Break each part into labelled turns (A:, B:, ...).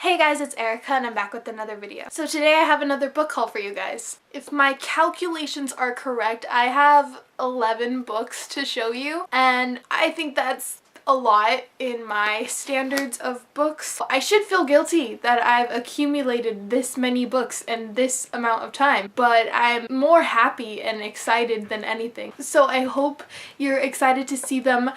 A: Hey guys, it's Erika and I'm back with another video. So today I have another book haul for you guys. If my calculations are correct, I have 11 books to show you, and I think that's a lot in my standards of books. I should feel guilty that I've accumulated this many books in this amount of time, but I'm more happy and excited than anything. So I hope you're excited to see them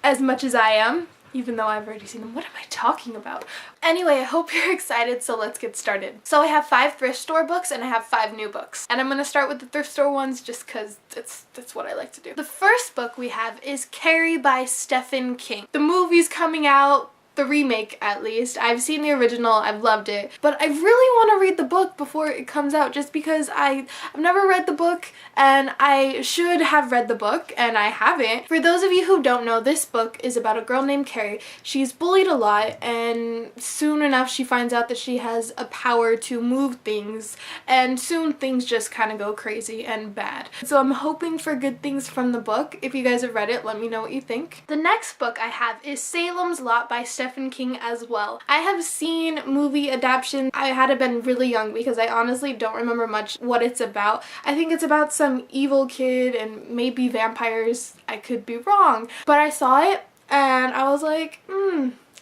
A: as much as I am. Even though I've already seen them. What am I talking about? Anyway, I hope you're excited, so let's get started. So I have 5 thrift store books and I have 5 new books. And I'm gonna start with the thrift store ones just because that's what I like to do. The first book we have is Carrie by Stephen King. The movie's coming out. The remake, at least. I've seen the original, I've loved it, but I really want to read the book before it comes out just because I've never read the book and I should have read the book and I haven't. For those of you who don't know, this book is about a girl named Carrie. She's bullied a lot and soon enough she finds out that she has a power to move things, and soon things just kind of go crazy and bad. So I'm hoping for good things from the book. If you guys have read it, let me know what you think. The next book I have is Salem's Lot by Stephen King as well. I have seen movie adaptations. I had to been really young because I honestly don't remember much what it's about. I think it's about some evil kid and maybe vampires. I could be wrong. But I saw it and I was like,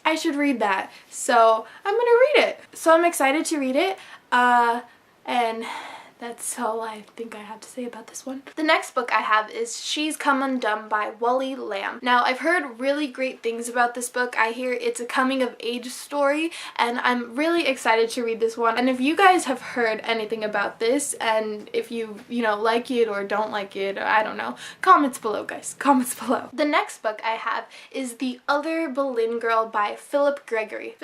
A: I should read that. So I'm gonna read it. So I'm excited to read it. And that's all I think I have to say about this one. The next book I have is She's Come Undone by Wally Lamb. Now, I've heard really great things about this book. I hear it's a coming of age story and I'm really excited to read this one. And if you guys have heard anything about this and if you like it or don't like it, I don't know, comments below guys, comments below. The next book I have is The Other Boleyn Girl by Philippa Gregory.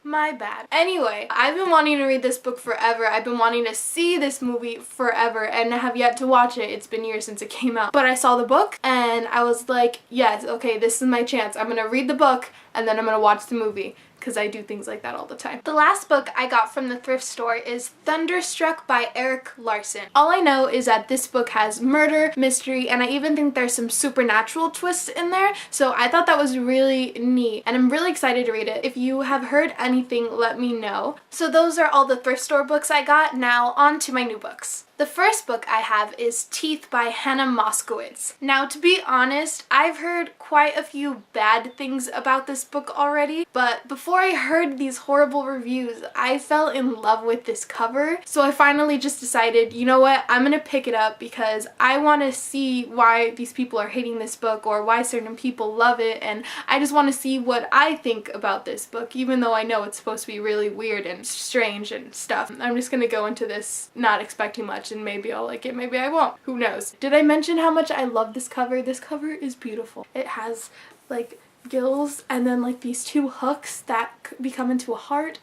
A: My bad. Anyway, I've been wanting to read this book forever. I've been wanting to see this movie forever and have yet to watch it. It's been years since it came out. But I saw the book and I was like, yes, okay, this is my chance. I'm gonna read the book and then I'm gonna watch the movie, because I do things like that all the time. The last book I got from the thrift store is Thunderstruck by Erik Larson. All I know is that this book has murder, mystery, and I even think there's some supernatural twists in there, so I thought that was really neat, and I'm really excited to read it. If you have heard anything, let me know. So those are all the thrift store books I got. Now on to my new books. The first book I have is Teeth by Hannah Moskowitz. Now, to be honest, I've heard quite a few bad things about this book already, but before I heard these horrible reviews, I fell in love with this cover. So I finally just decided, you know what, I'm gonna pick it up because I want to see why these people are hating this book or why certain people love it, and I just want to see what I think about this book, even though I know it's supposed to be really weird and strange and stuff. I'm just gonna go into this not expecting much, and maybe I'll like it, maybe I won't. Who knows? Did I mention how much I love this cover? This cover is beautiful. It has like gills and then like these 2 hooks that become into a heart.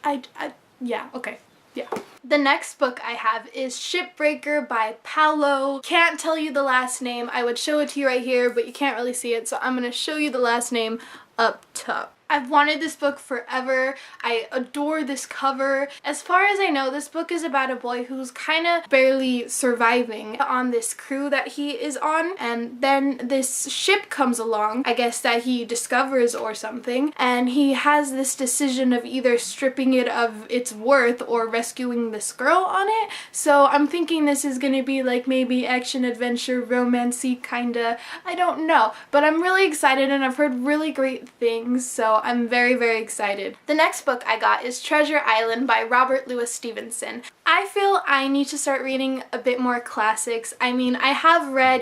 A: Yeah, okay. Yeah. The next book I have is Shipbreaker by Paolo. Can't tell you the last name. I would show it to you right here, but you can't really see it, so I'm gonna show you the last name up top. I've wanted this book forever. I adore this cover. As far as I know, this book is about a boy who's kind of barely surviving on this crew that he is on, and then this ship comes along, I guess that he discovers or something, and he has this decision of either stripping it of its worth or rescuing this girl on it. So I'm thinking this is gonna be like maybe action, adventure, romancy kinda. I don't know, but I'm really excited and I've heard really great things, so I'm very, very excited. The next book I got is Treasure Island by Robert Louis Stevenson. I feel I need to start reading a bit more classics. I mean, I have read,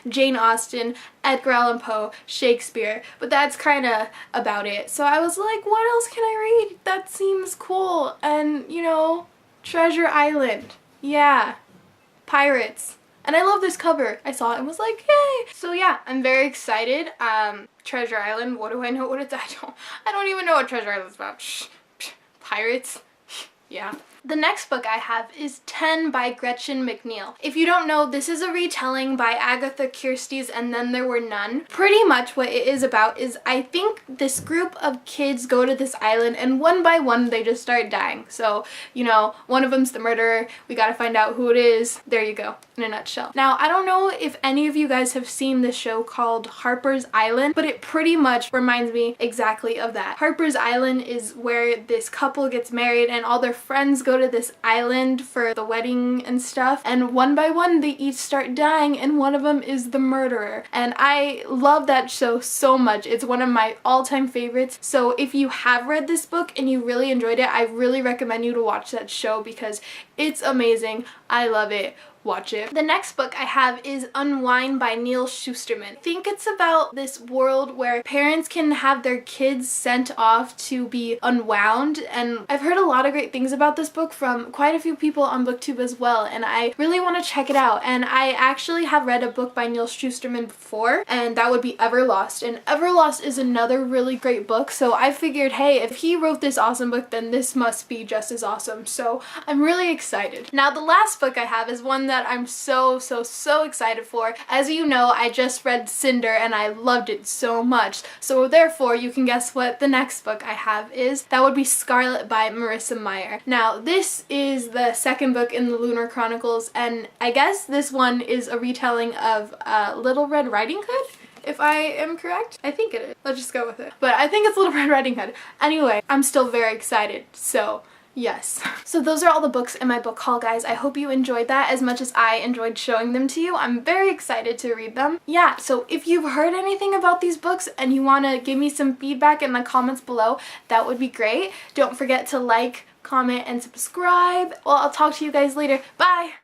A: Jane Austen, Edgar Allan Poe, Shakespeare, but that's kind of about it. So I was like, what else can I read that seems cool? And, Treasure Island. Yeah. Pirates. And I love this cover. I saw it and was like, yay! So yeah, I'm very excited. Treasure Island, what do I know what it's? I don't even know what Treasure Island's about. Pirates? Yeah. The next book I have is 10 by Gretchen McNeil. If you don't know, this is a retelling by Agatha Christie's And Then There Were None. Pretty much what it is about is, I think this group of kids go to this island and one by one they just start dying. So, you know, one of them's the murderer. We gotta find out who it is. There you go, in a nutshell. Now, I don't know if any of you guys have seen this show called Harper's Island, but it pretty much reminds me exactly of that. Harper's Island is where this couple gets married and all their friends go to this island for the wedding and stuff, and one by one they each start dying and one of them is the murderer. And I love that show so much. It's one of my all-time favorites. So if you have read this book and you really enjoyed it, I really recommend you to watch that show because it's amazing. I love it. Watch it. The next book I have is Unwind by Neil Shusterman. I think it's about this world where parents can have their kids sent off to be unwound, and I've heard a lot of great things about this book from quite a few people on BookTube as well, and I really want to check it out. And I actually have read a book by Neil Shusterman before, and that would be Everlost, and Everlost is another really great book, so I figured, hey, if he wrote this awesome book, then this must be just as awesome, so I'm really excited. Now the last book I have is one that I'm so excited for. As you know, I just read Cinder and I loved it so much. So therefore, you can guess what the next book I have is. That would be Scarlet by Marissa Meyer. Now, this is the second book in the Lunar Chronicles, and I guess this one is a retelling of Little Red Riding Hood? If I am correct? I think it is. Let's just go with it. But I think it's Little Red Riding Hood. Anyway, I'm still very excited, so yes. So those are all the books in my book haul, guys. I hope you enjoyed that as much as I enjoyed showing them to you. I'm very excited to read them. Yeah, so if you've heard anything about these books and you want to give me some feedback in the comments below, that would be great. Don't forget to like, comment, and subscribe. Well, I'll talk to you guys later. Bye!